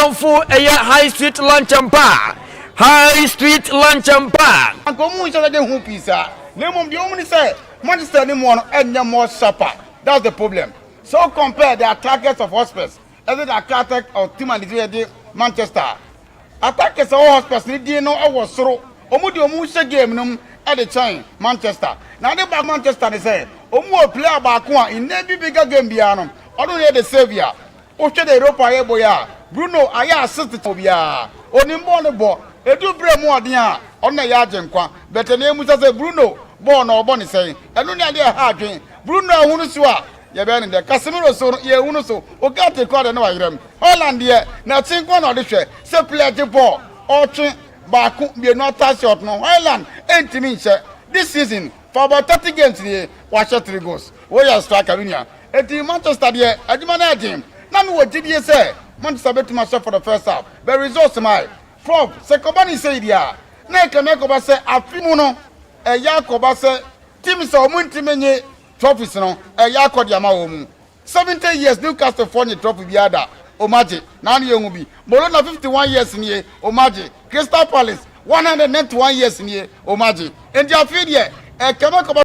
Kamfu Eya High Street Lunch and Bar. High Street Lunch and Bar. And come on, shall I get who pizza? Name the only say, Manchester anyone and no more supper. That's the problem. So compare the attackers of hospice as the attackers of Team and Manchester. Attackers of hospice need no our sorrow. Omudio Musa game num at the time, Manchester. Now the back Manchester they say, Omu player back one in every bigger game beyond. Only the savior. Oche the Europa Eboya. Bruno aya assisted to ya. Onimbo the ball. Edu bre mo dia on na ya genkwa but na emu say Bruno ball na obo ni say enu na dia ha adwen Bruno hunu so a ye be ne de Casemiro so ye hunu so o ga te kwa de na wa yerem Holland ye na tinkwa na de hwe say play the ball o twe ba ku be no touch shot no Holland entimi nche this season for about 30 games here wa shot 3 goals we ya striker winia eti Manchester de adima na agim na me wo gidie say Manchester betima shot for the first half but results my Prof, Sekobani say dia. Na Kemekoba say afimu no Yakoba say team so omunti menye trophies no Yakodi ama omu. 70 years Newcastle for trophy biada. Omaje. Na ni yengu bi. Bologna 51 years ni Omaje. Crystal Palace 191 years ni Omaje. And dia feel here Kemekoba